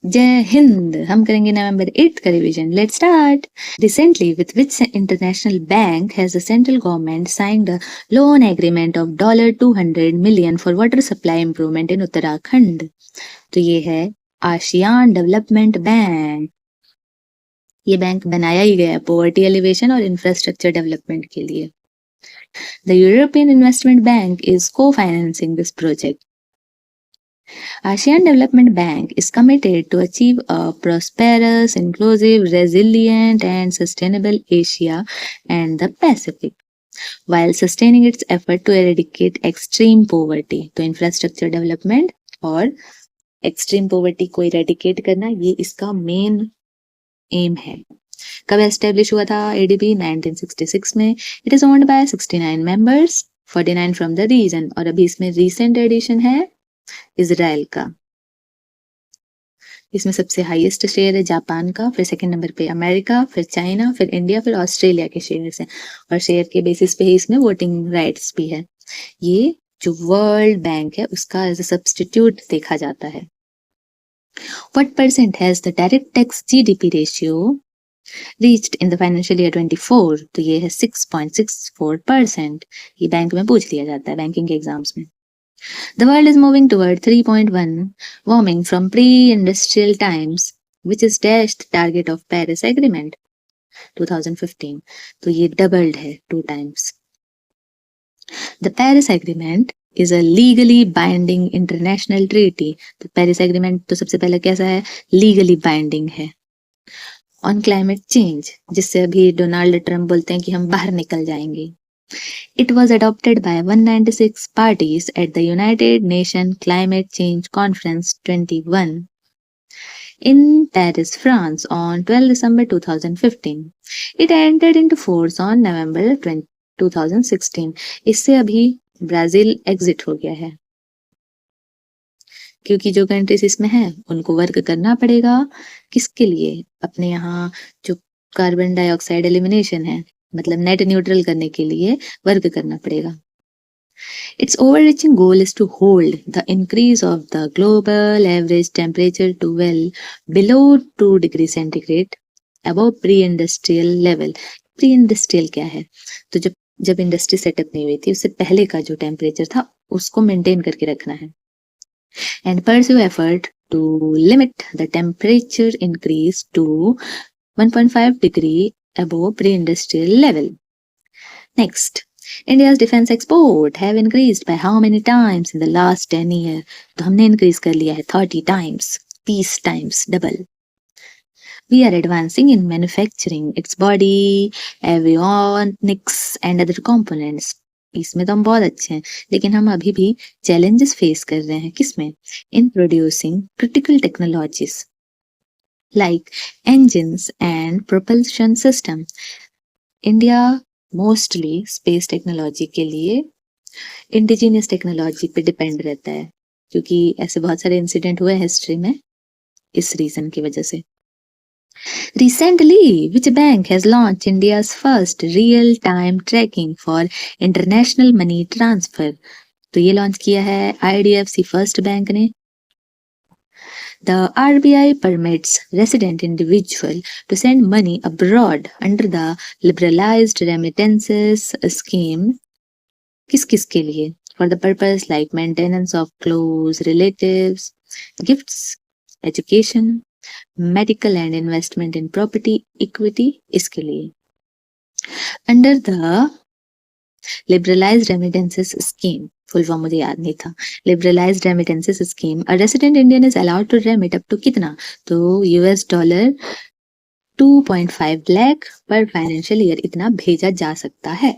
जय हिंद। हम करेंगे नवंबर 8 का revision. Let's start. Recently, with which international bank has the central government signed a loan agreement of $200 million for water supply improvement in Uttarakhand? तो ये है ASEAN development bank. ये bank बनाया ही गया पॉवर्टी एलिवेशन और इंफ्रास्ट्रक्चर डेवलपमेंट के लिए। The European Investment Bank is co-financing this project. ASEAN Development Bank is committed to achieve a prosperous, inclusive, resilient, and sustainable Asia and the Pacific, while sustaining its effort to eradicate extreme poverty. तो infrastructure development और extreme poverty को eradicate करना ये इसका main aim है। कब establish हुआ था ADB? 1966 में। It is owned by 69 members, 49 from the region, और अभी इसमें recent एडिशन है इजराइल का। इसमें सबसे हाईएस्ट शेयर है जापान का, फिर सेकंड नंबर पे अमेरिका, फिर चाइना, फिर इंडिया, फिर ऑस्ट्रेलिया के शेयर्स हैं, और शेयर के बेसिस पे ही इसमें वोटिंग राइट्स भी है। ये जो वर्ल्ड बैंक है उसका एज अ सब्स्टिट्यूट देखा जाता है। What percent has the direct tax GDP ratio reached in the financial year 24? तो ये है 6.64%। ये बैंक में पूछ लिया जाता है बैंकिंग के एग्जाम्स में। The world is moving toward 3.1 warming from pre-industrial times, which is dashed target of Paris Agreement 2015. तो ये doubled है 2 times. The Paris Agreement is a legally binding international treaty. तो Paris Agreement तो सबसे पहले कैसा है? Legally binding है। On climate change, जिससे अभी डोनाल्ड ट्रम्प बोलते हैं कि हम बाहर निकल जाएंगे। It was adopted by 196 parties at the United Nations Climate Change Conference 21 in Paris, France on 12 December 2015. It entered into force on November 2016. इससे अभी ब्राजील एग्जिट हो गया है क्योंकि जो कंट्रीज इसमें हैं उनको वर्क करना पड़ेगा। किसके लिए? अपने यहाँ जो कार्बन डाइऑक्साइड एलिमिनेशन है, मतलब नेट न्यूट्रल करने के लिए वर्क करना पड़ेगा। Its overreaching goal is to hold the increase of the global average temperature to well below 2 degrees centigrade above pre-industrial level. Pre-industrial क्या है? तो जब इंडस्ट्री सेटअप नहीं हुई थी उससे पहले का जो टेम्परेचर था उसको मेंटेन करके रखना है। And pursue effort to limit the temperature increase to 1.5 degree above pre-industrial level. Next, India's defense export have increased by how many times in the last 10 years? तो हमने increase कर लिया है 30 times, 30 times, double. We are advancing in manufacturing its body, avionics and other components. इसमें तो हम बहुत अच्छे हैं, लेकिन हम अभी भी challenges face कर रहे हैं। किसमें? In producing critical technologies like engines and propulsion system. India mostly space technology के लिए इंडिजिनियस टेक्नोलॉजी पे डिपेंड रहता है, क्योंकि ऐसे बहुत सारे इंसिडेंट हुए हिस्ट्री में इस रीजन की वजह से। Recently, which bank has launched India's first real-time tracking for international money transfer? तो ये लॉन्च किया है IDFC फर्स्ट बैंक ने। The RBI permits resident individual to send money abroad under the liberalized remittances scheme. किस के लिए? For the purpose like maintenance of close relatives, gifts, education, medical and investment in property equity, इसके लिए। Under the liberalized remittances scheme, full form मुझे याद नहीं था। Liberalised remittances scheme, a resident Indian is allowed to remit up to कितना? तो $2.5 लाख पर financial year इतना भेजा जा सकता है।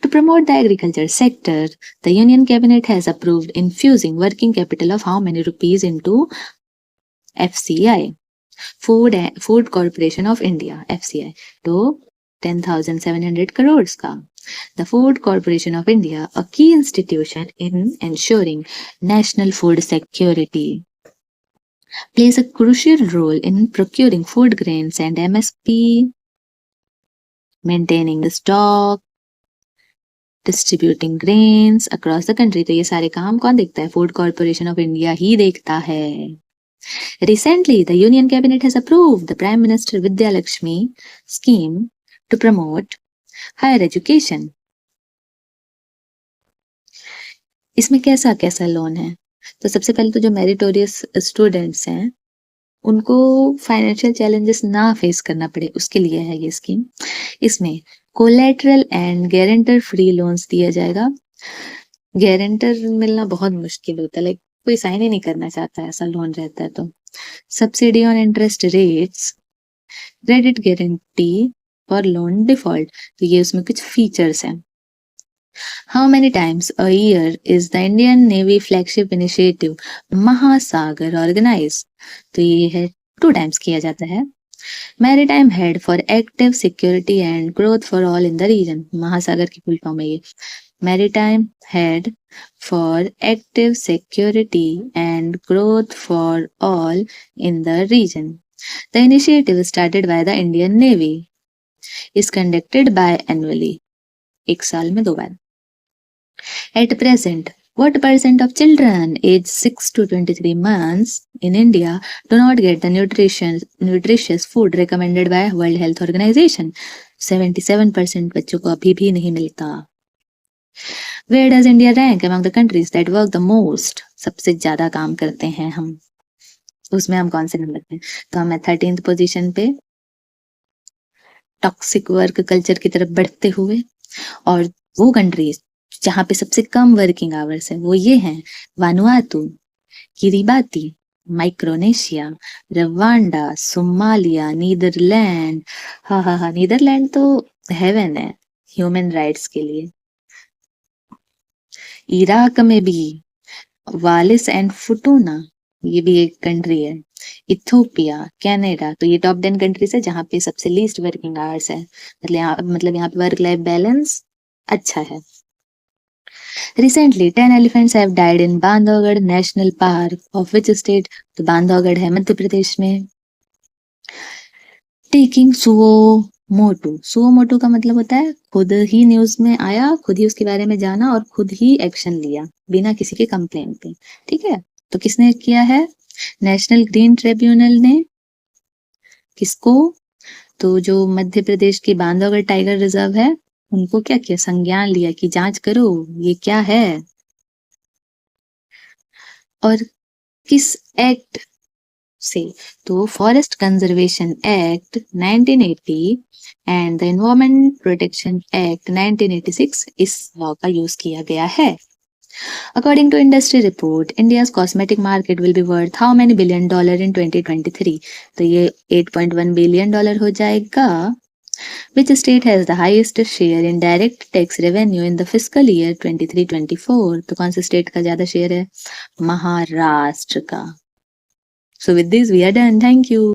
To promote the agriculture sector, the Union Cabinet has approved infusing working capital of how many rupees into FCI? Food Corporation of India, FCI, तो 10,700 crores का। The Food Corporation of India, a key institution in ensuring national food security, plays a crucial role in procuring food grains and MSP, maintaining the stock, distributing grains across the country. तो ये सारे काम कौन देखता है? Food corporation of India ही देखता है। Recently, the Union Cabinet has approved the Prime Minister Vidya Lakshmi scheme to promote higher education. इसमें कैसा कैसा लोन है? तो सबसे पहले तो जो मेरिटोरियस स्टूडेंट्स हैं, उनको फाइनेंशियल चैलेंजेस ना फेस करना पड़े, उसके लिए है ये स्कीम। इसमें collateral and guarantor free loans दिया जाएगा। गारंटर मिलना बहुत मुश्किल होता है, लाइक कोई साइन ही नहीं करना चाहता है, ऐसा लोन रहता है तो। Subsidy on interest rates, credit guarantee for loan default, तो ये उसमें कुछ फीचर्स हैं। How many times a year is the Indian Navy flagship initiative महासागर organize? तो ये है 2 times किया जाता है। Maritime head for active security and growth for all in the region, महासागर की फुल फॉर्म है ये। Maritime head for active security and growth for all in the region. The initiative started by the Indian Navy is conducted biannually, एक साल में 2 बार। At present, what percent of children aged 6 to 23 months in India do not get the nutritious food recommended by World Health Organization? 77% बच्चों को अभी भी नहीं मिलता। Where does India rank among the countries that work the most? सबसे ज्यादा काम करते हैं हम, उसमें हम कौन से नंबर पे? तो हम 13th पोजीशन पे टॉक्सिक वर्क कल्चर की तरफ बढ़ते हुए। और वो कंट्रीज जहाँ पे सबसे कम वर्किंग आवर्स है वो ये हैं: Vanuatu, Kiribati, Micronesia, Rwanda, Somalia, Netherland. हाँ, नीदरलैंड तो हेवन है ह्यूमन राइट्स के लिए। इराक में भी वालिस एंड फुटूना, ये भी एक कंट्री है। इथोपिया, कनाडा, तो ये टॉप 10 कंट्रीज है जहाँ पे सबसे लीस्ट वर्किंग आवर्स है, मतलब यहाँ पे वर्क लाइफ बैलेंस अच्छा है। Recently, 10 elephants have died in Bandhavgarh national park of which state? तो बांधवगढ़ है मध्य प्रदेश में। टेकिंग सुओमोटो, सुओमोटो का मतलब होता है खुद ही न्यूज में आया, खुद ही उसके बारे में जाना और खुद ही एक्शन लिया बिना किसी के कंप्लेंट पे, ठीक है। तो किसने किया है? नेशनल ग्रीन ट्रिब्यूनल ने। किसको? तो जो मध्य प्रदेश की बांधवगढ़ टाइगर रिजर्व है, उनको क्या किया? संज्ञान लिया कि जांच करो ये क्या है। और किस एक्ट से? तो forest conservation act 1980 and the environment protection act 1986 इस लॉ का यूज किया गया है। According to industry report, India's cosmetic market will be worth how many $billion in 2023? तो ये $8.1 billion हो जाएगा। Which state has the highest share in direct tax revenue in the fiscal year 23-24? तो कौन से स्टेट का ज्यादा शेयर है? महाराष्ट्र का। So with this we are done. Thank you.